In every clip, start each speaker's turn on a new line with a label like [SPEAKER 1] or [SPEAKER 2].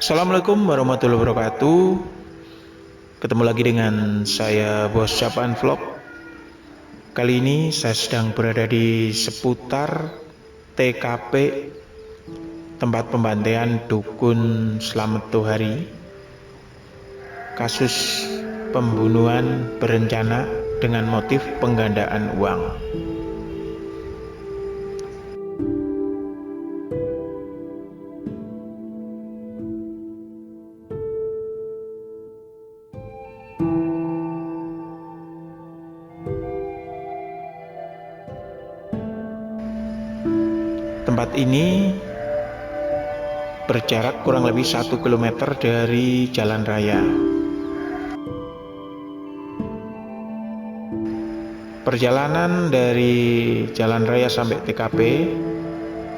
[SPEAKER 1] Assalamualaikum warahmatullahi wabarakatuh. Ketemu lagi dengan saya Bos Capan Vlog. Kali ini saya sedang berada di seputar TKP tempat pembantaian Dukun Slamet Tohari, kasus pembunuhan berencana dengan motif penggandaan uang. Tempat ini berjarak kurang lebih 1 km dari jalan raya. Perjalanan dari jalan raya sampai TKP,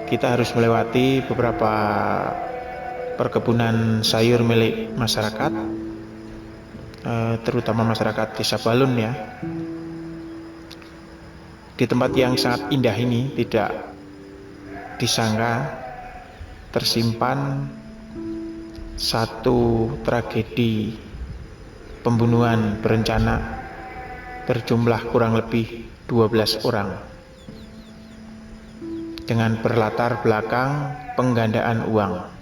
[SPEAKER 1] kita harus melewati beberapa perkebunan sayur milik masyarakat, terutama masyarakat Desa Balun ya. Di tempat yang sangat indah ini tidak disangka tersimpan satu tragedi pembunuhan berencana berjumlah kurang lebih 12 orang dengan berlatar belakang penggandaan uang.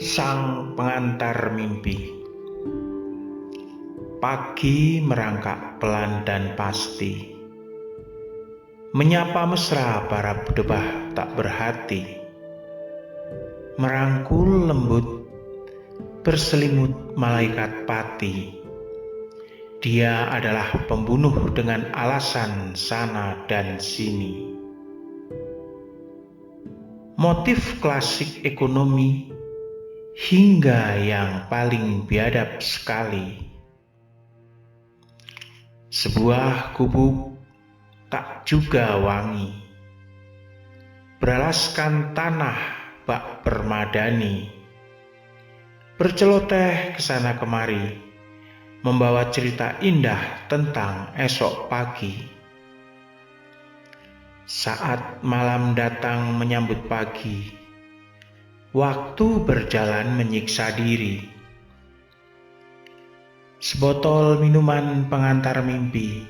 [SPEAKER 1] Sang pengantar mimpi. Pagi merangkak pelan dan pasti, menyapa mesra para bedebah tak berhati, merangkul lembut berselimut malaikat pati. Dia adalah pembunuh dengan alasan sana dan sini. Motif klasik ekonomi hingga yang paling biadab sekali. Sebuah gubuk tak juga wangi, beralaskan tanah bak permadani, berceloteh kesana kemari, membawa cerita indah tentang esok pagi. Saat malam datang menyambut pagi, waktu berjalan menyiksa diri. Sebotol minuman pengantar mimpi,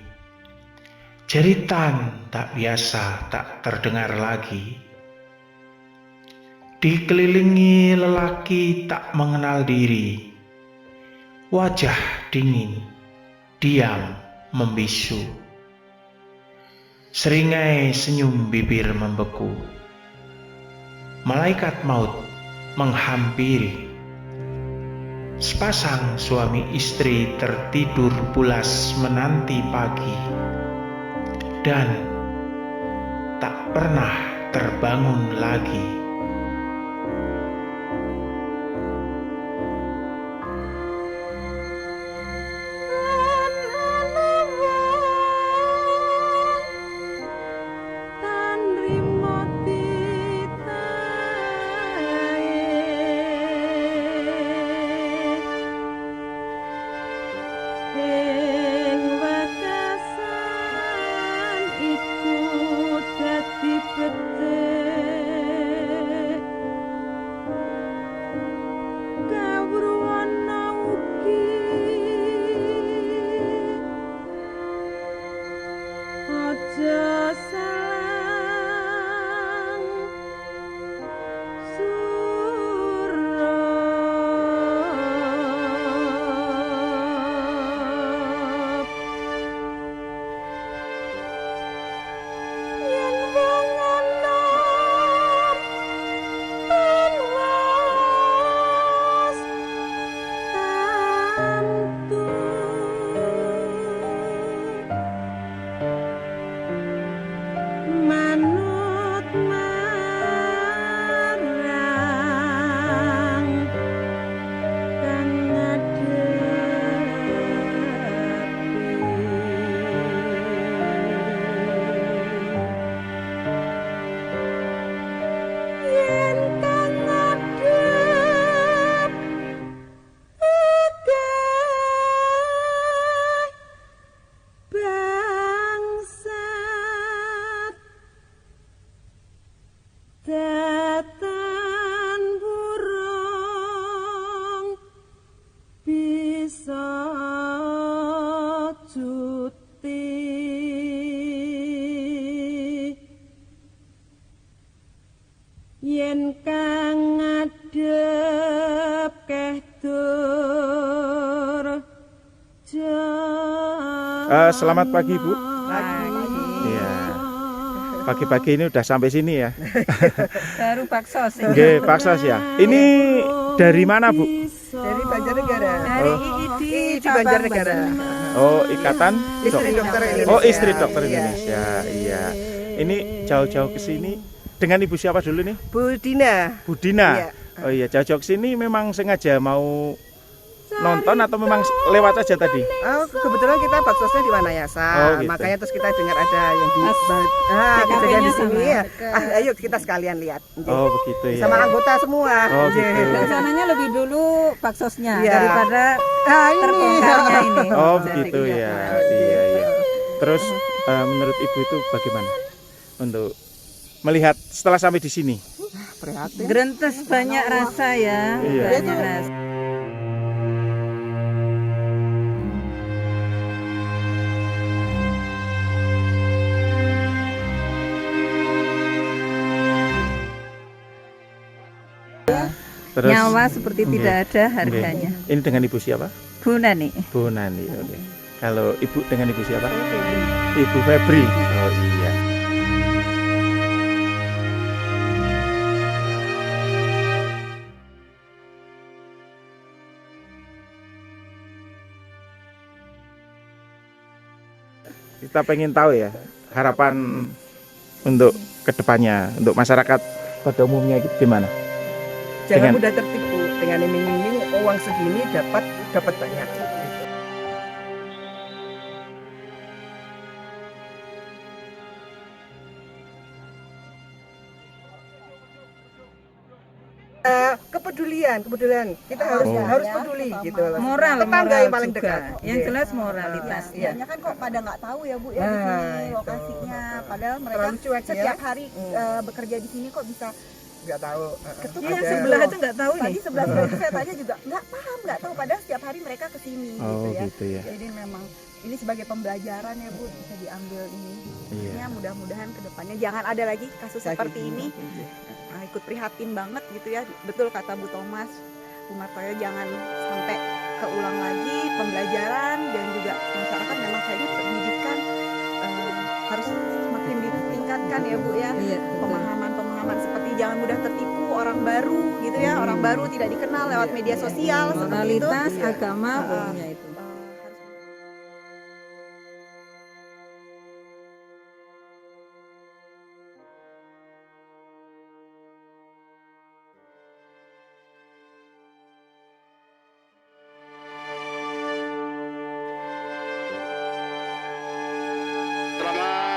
[SPEAKER 1] jeritan tak biasa tak terdengar lagi. Dikelilingi lelaki tak mengenal diri, wajah dingin, diam, membisu. Seringai senyum bibir membeku. Malaikat maut menghampiri. Sepasang suami istri tertidur pulas menanti pagi dan tak pernah terbangun lagi.
[SPEAKER 2] Selamat pagi Bu.
[SPEAKER 3] Pagi.
[SPEAKER 2] Iya. Pagi-pagi ini udah sampai sini ya.
[SPEAKER 3] Baru baksos ini.
[SPEAKER 2] Oke, Paksos ya. Ini dari mana Bu?
[SPEAKER 4] Dari Banjarnegara.
[SPEAKER 3] Dari
[SPEAKER 2] Oh.
[SPEAKER 3] IID
[SPEAKER 4] Di Banjarnegara.
[SPEAKER 2] Oh, Ikatan
[SPEAKER 4] Istri Dokter Indonesia.
[SPEAKER 2] Oh, Istri Dokter
[SPEAKER 4] Iya.
[SPEAKER 2] Indonesia. Iya. Ini jauh-jauh ke sini dengan Ibu siapa dulu nih?
[SPEAKER 4] Bu Dina.
[SPEAKER 2] Bu Dina.
[SPEAKER 4] Iya.
[SPEAKER 2] Oh iya, jauh-jauh ke sini memang sengaja mau nonton atau memang lewat aja tadi?
[SPEAKER 4] Oh, kebetulan kita baksosnya di Wanayasa.
[SPEAKER 2] Oh, gitu.
[SPEAKER 4] Makanya terus kita dengar ada yang di
[SPEAKER 3] TKP-nya
[SPEAKER 4] kejadian di sini
[SPEAKER 3] sama.
[SPEAKER 4] ya. Ayo kita sekalian lihat.
[SPEAKER 2] Oh, begitu ya.
[SPEAKER 4] Sama anggota semua.
[SPEAKER 2] Oh, gitu.
[SPEAKER 3] Rencananya lebih dulu baksosnya
[SPEAKER 4] Iya.
[SPEAKER 3] daripada
[SPEAKER 4] Ini.
[SPEAKER 3] terbongkarnya ini.
[SPEAKER 2] Oh,
[SPEAKER 3] Jadi,
[SPEAKER 2] begitu
[SPEAKER 3] iya.
[SPEAKER 2] ya. Iya, iya. Terus menurut Ibu itu bagaimana untuk melihat setelah sampai di sini?
[SPEAKER 4] Prihatin.
[SPEAKER 3] Gerentes banyak rasa ya,
[SPEAKER 2] Iya.
[SPEAKER 3] banyak rasa.
[SPEAKER 2] Terus
[SPEAKER 3] Nyawa seperti
[SPEAKER 2] Oke.
[SPEAKER 3] tidak ada
[SPEAKER 2] Oke.
[SPEAKER 3] harganya.
[SPEAKER 2] Ini dengan Ibu siapa?
[SPEAKER 3] Bu Nani.
[SPEAKER 2] Bu Nani. Oke. Kalau Ibu dengan Ibu siapa? Ibu Febri. Oh iya. Kita pengen tahu ya harapan untuk kedepannya untuk masyarakat pada umumnya gitu gimana?
[SPEAKER 4] Jangan
[SPEAKER 2] Dengan-
[SPEAKER 4] mudah tertipu dengan iming-iming uang segini dapat banyak. Kepedulian kita harus peduli gitu loh.
[SPEAKER 3] Moral,
[SPEAKER 4] Tetangga
[SPEAKER 3] moral
[SPEAKER 4] yang paling
[SPEAKER 3] juga.
[SPEAKER 4] dekat.
[SPEAKER 3] Yang
[SPEAKER 4] Iya.
[SPEAKER 3] jelas moralitas.
[SPEAKER 4] Iya.
[SPEAKER 5] Banyak kan kok pada nggak tahu ya Bu ya di
[SPEAKER 4] Nah,
[SPEAKER 5] sini
[SPEAKER 4] itu.
[SPEAKER 5] lokasinya. Padahal mereka
[SPEAKER 4] Terlalu cuek ya.
[SPEAKER 5] setiap hari
[SPEAKER 4] Hmm.
[SPEAKER 5] bekerja di sini kok bisa
[SPEAKER 4] Nggak tahu.
[SPEAKER 5] ketuk
[SPEAKER 3] Yang
[SPEAKER 4] Ada.
[SPEAKER 3] sebelah aja nggak tahu nih.
[SPEAKER 5] tadi sebelah saya tanya juga nggak paham nggak tahu padahal setiap hari mereka ke sini
[SPEAKER 2] Oh
[SPEAKER 5] gitu ya.
[SPEAKER 2] gitu ya.
[SPEAKER 5] Jadi memang ini sebagai pembelajaran ya Bu bisa diambil ini.
[SPEAKER 2] Iya.
[SPEAKER 5] Ya mudah-mudahan kedepannya jangan ada lagi kasus seperti ini. Nah, ikut prihatin banget gitu ya. Betul kata Bu Thomas, Bu Martoya jangan sampai keulang lagi pembelajaran dan juga masyarakat memang kayaknya pendidikan harus semakin ditingkatkan ya Bu ya.
[SPEAKER 3] Iya, betul.
[SPEAKER 5] Pemahaman seperti jangan mudah tertipu orang baru gitu ya. Orang baru tidak dikenal lewat media sosial seperti itu.
[SPEAKER 3] Moralitas,
[SPEAKER 4] Iya.
[SPEAKER 3] agama, pokoknya itu.
[SPEAKER 5] Harus
[SPEAKER 6] Selamat